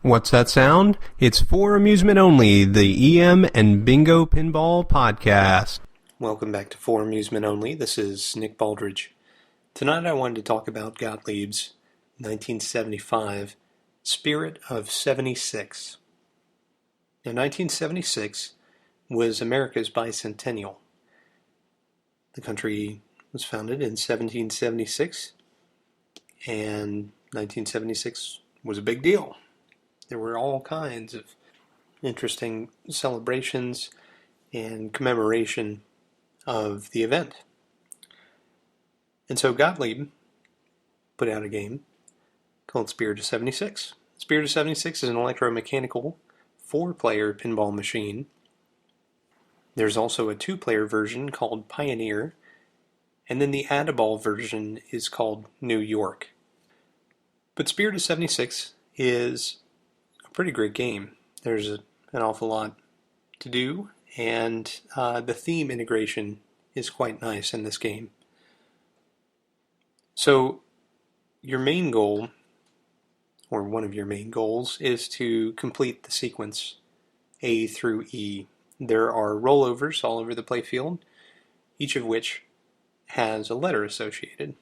What's that sound? It's For Amusement Only, the EM and Bingo Pinball podcast. Welcome back to For Amusement Only. This is Nick Baldridge. Tonight I wanted to talk about Gottlieb's 1975 Spirit of 76. Now, 1976 was America's bicentennial. The country was founded in 1776, and 1976 was a big deal. There were all kinds of interesting celebrations and commemoration of the event. And so Gottlieb put out a game called Spirit of 76. Spirit of 76 is an electromechanical 4-player pinball machine. There's also a 2-player version called Pioneer, and then the add-a-ball version is called New York. But Spirit of 76 is a pretty great game. There's an awful lot to do, and the theme integration is quite nice in this game. So your main goal, or one of your main goals, is to complete the sequence A through E. There are rollovers all over the playfield, each of which has a letter associated.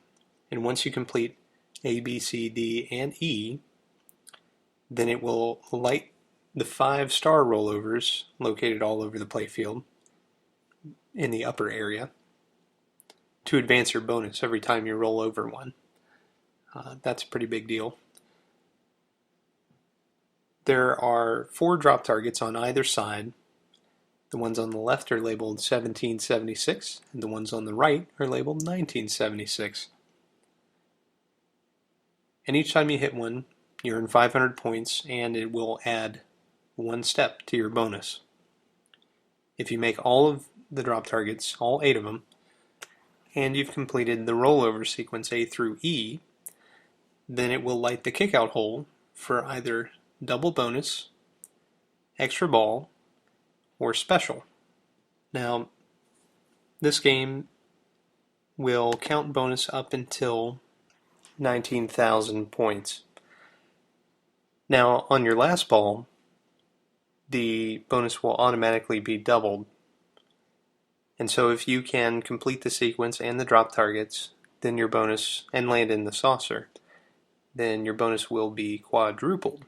And once you complete A, B, C, D, and E, then it will light the 5-star rollovers located all over the playfield in the upper area to advance your bonus every time you roll over one. That's a pretty big deal. There are 4 drop targets on either side. The ones on the left are labeled 1776, and the ones on the right are labeled 1976. And each time you hit one, you earn 500 points, and it will add 1 step to your bonus. If you make all of the drop targets, all 8 of them, and you've completed the rollover sequence A through E, then it will light the kickout hole for either double bonus, extra ball, or special. Now, this game will count bonus up until 19,000 points. Now, on your last ball, the bonus will automatically be doubled. And so if you can complete the sequence and the drop targets, then your bonus, and land in the saucer, then your bonus will be quadrupled.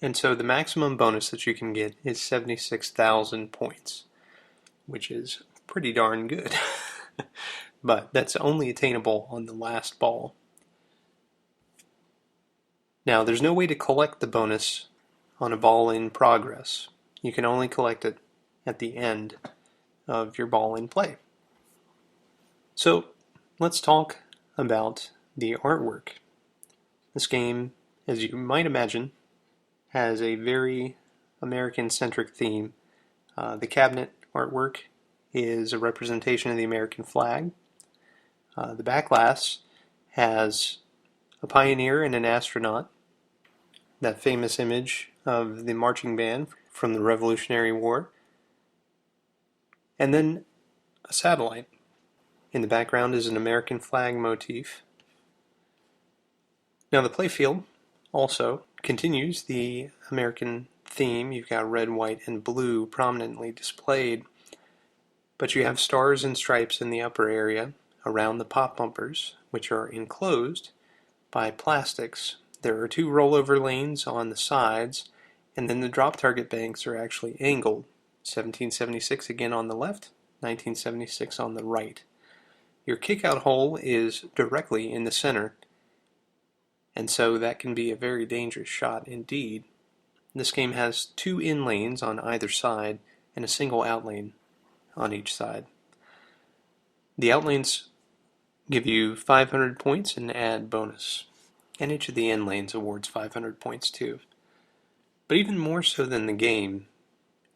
And so the maximum bonus that you can get is 76,000 points, which is pretty darn good. But that's only attainable on the last ball. Now, there's no way to collect the bonus on a ball in progress. You can only collect it at the end of your ball in play. So, let's talk about the artwork. This game, as you might imagine, has a very American-centric theme. The cabinet artwork is a representation of the American flag. The back glass has a pioneer and an astronaut, that famous image of the marching band from the Revolutionary War, and then a satellite. In the background is an American flag motif. Now the playfield also continues the American theme. You've got red, white, and blue prominently displayed, but you have stars and stripes in the upper area around the pop bumpers, which are enclosed by plastics. There are 2 rollover lanes on the sides, and then the drop target banks are actually angled. 1776 again on the left, 1976 on the right. Your kickout hole is directly in the center, and so that can be a very dangerous shot indeed. This game has 2 in lanes on either side and a single out lane on each side. The out lanes give you 500 points and add bonus, and each of the in lanes awards 500 points too. But even more so than the game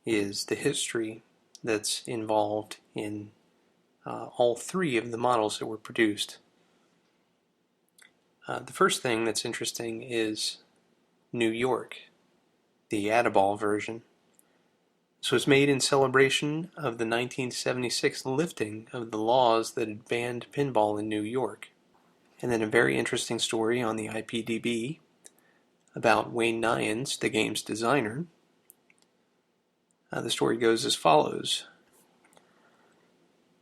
is the history that's involved in all 3 of the models that were produced. The first thing that's interesting is New York, the add-a-ball version. This was made in celebration of the 1976 lifting of the laws that had banned pinball in New York. And then a very interesting story on the IPDB about Wayne Nyans, the game's designer. The story goes as follows.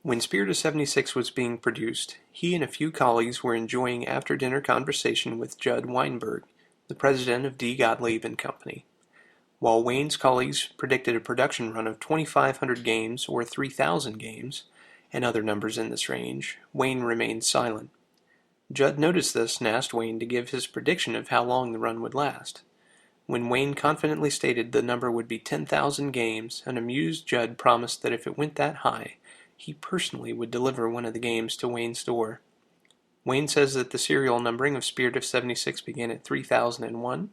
When Spirit of 76 was being produced, he and a few colleagues were enjoying after-dinner conversation with Judd Weinberg, the president of D. Gottlieb and Company. While Wayne's colleagues predicted a production run of 2,500 games or 3,000 games, and other numbers in this range, Wayne remained silent. Judd noticed this and asked Wayne to give his prediction of how long the run would last. When Wayne confidently stated the number would be 10,000 games, an amused Judd promised that if it went that high, he personally would deliver one of the games to Wayne's door. Wayne says that the serial numbering of Spirit of 76 began at 3001,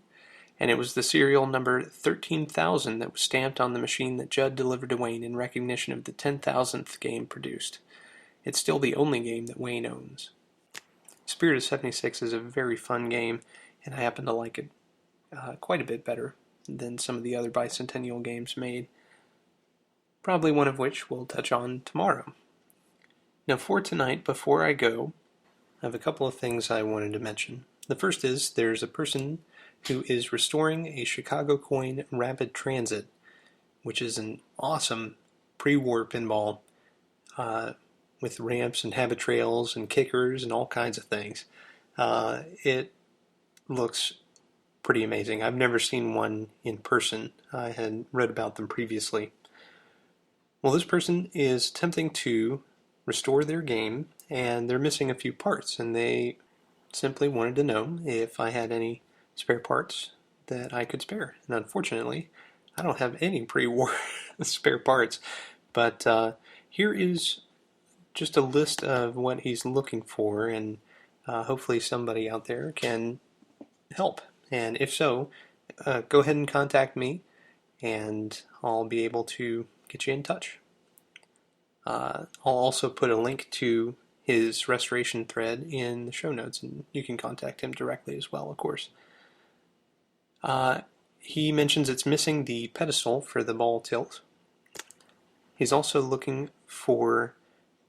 and it was the serial number 13,000 that was stamped on the machine that Judd delivered to Wayne in recognition of the 10,000th game produced. It's still the only game that Wayne owns. Spirit of 76 is a very fun game, and I happen to like it quite a bit better than some of the other bicentennial games made, probably one of which we'll touch on tomorrow. Now for tonight, before I go, I have a couple of things I wanted to mention. The first is there's a person who is restoring a Chicago coin rapid transit, which is an awesome pre-war pinball with ramps and habit trails and kickers and all kinds of things. It looks pretty amazing. I've never seen one in person. I had read about them previously. Well, this person is attempting to restore their game, and they're missing a few parts, and they simply wanted to know if I had any spare parts that I could spare. And unfortunately, I don't have any pre-war spare parts, but here is just a list of what he's looking for, and hopefully somebody out there can help. And if so, go ahead and contact me, and I'll be able to get you in touch. I'll also put a link to his restoration thread in the show notes, and you can contact him directly as well, of course. He mentions it's missing the pedestal for the ball tilt. He's also looking for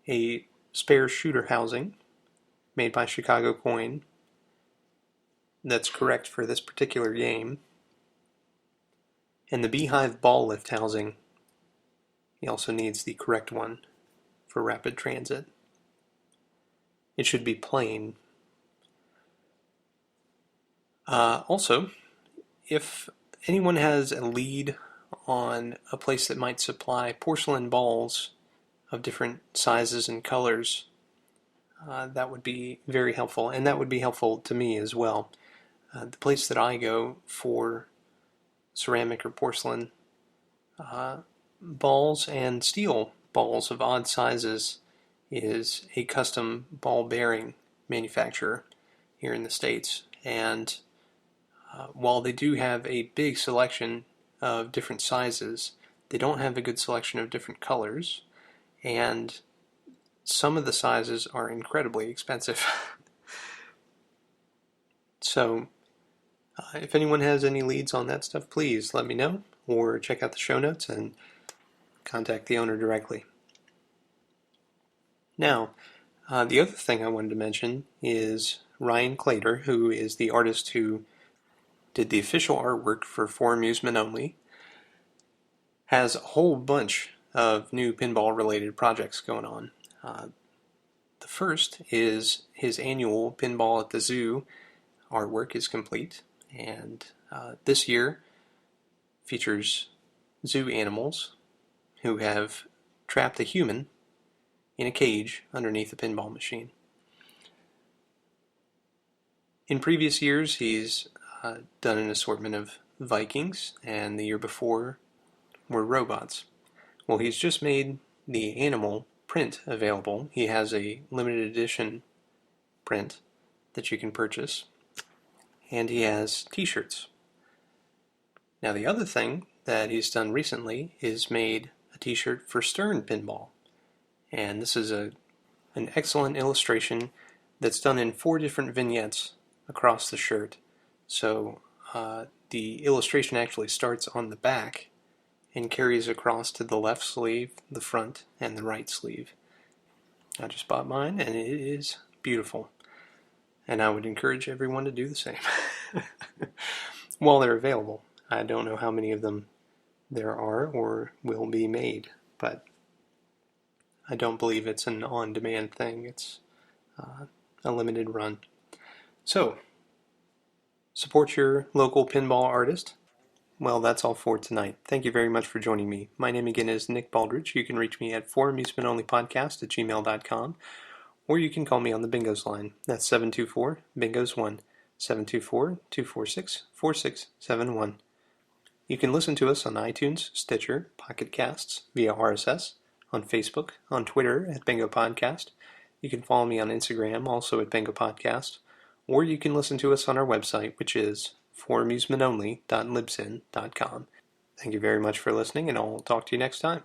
a spare shooter housing made by Chicago Coin that's correct for this particular game. And the beehive ball lift housing, he also needs the correct one for rapid transit. It should be plain. Also, if anyone has a lead on a place that might supply porcelain balls of different sizes and colors, that would be very helpful, and that would be helpful to me as well. The place that I go for ceramic or porcelain balls and steel balls of odd sizes is a custom ball bearing manufacturer here in the States, and while they do have a big selection of different sizes, they don't have a good selection of different colors, and some of the sizes are incredibly expensive. So if anyone has any leads on that stuff, please let me know, or check out the show notes and contact the owner directly. Now, the other thing I wanted to mention is Ryan Claytor, who is the artist who did the official artwork for Amusement Only, has a whole bunch of new pinball-related projects going on. The first is his annual Pinball at the Zoo artwork is complete, and this year features zoo animals who have trapped a human in a cage underneath a pinball machine. In previous years, he's done an assortment of Vikings, and the year before were robots. Well, he's just made the animal print available. He has a limited edition print that you can purchase, and he has t-shirts. Now, the other thing that he's done recently is made a t-shirt for Stern Pinball, and this is an excellent illustration that's done in 4 different vignettes across the shirt. So the illustration actually starts on the back and carries across to the left sleeve, the front, and the right sleeve. I just bought mine, and it is beautiful, and I would encourage everyone to do the same. while they're available. I don't know how many of them there are or will be made, but I don't believe it's an on-demand thing. It's a limited run. So, support your local pinball artist. Well, that's all for tonight. Thank you very much for joining me. My name again is Nick Baldridge. You can reach me at foramusementonlypodcast@gmail.com, or you can call me on the Bingos line. That's 724-BINGOS1, 724-246-4671. You can listen to us on iTunes, Stitcher, Pocket Casts, via RSS, on Facebook, on Twitter at Bingo Podcast. You can follow me on Instagram, also at Bingo Podcast, or you can listen to us on our website, which is foramusementonly.libsyn.com. Thank you very much for listening, and I'll talk to you next time.